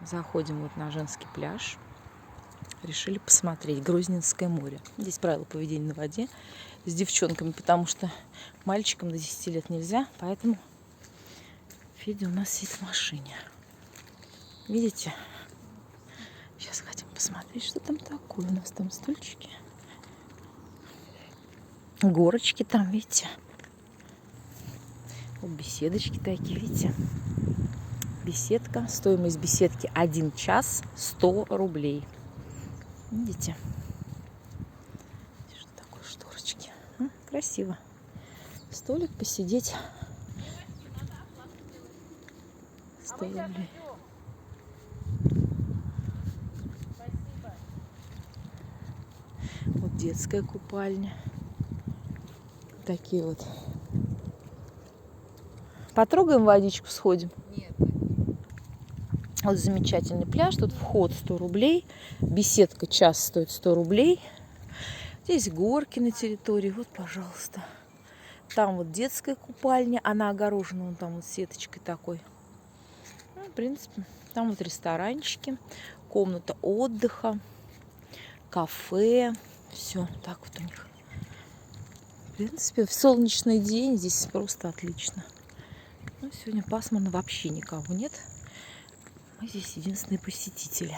Заходим вот на женский пляж. Решили посмотреть Грозненское море. Здесь правила поведения на воде с девчонками, потому что мальчикам до 10 лет нельзя, поэтому Федя у нас сидит в машине. Видите? Сейчас хотим посмотреть, что там такое. У нас там стульчики. Горочки там, видите? Вот беседочки такие, видите? Беседка. Стоимость беседки 1 час 100 рублей. Видите? Что такое шторочки? Красиво. Столик посидеть. 100 рублей. Вот детская купальня. Такие вот. Потрогаем водичку, сходим? Нет. Вот замечательный пляж. Тут вход 100 рублей. Беседка час стоит 100 рублей. Здесь горки на территории. Вот, пожалуйста. Там вот детская купальня. Она огорожена вон там вот сеточкой такой. Ну, в принципе, там вот ресторанчики. Комната отдыха. Кафе. Все так вот у них. В принципе, в солнечный день здесь просто отлично. Но сегодня пасмурно, вообще никого нет. Мы здесь единственные посетители.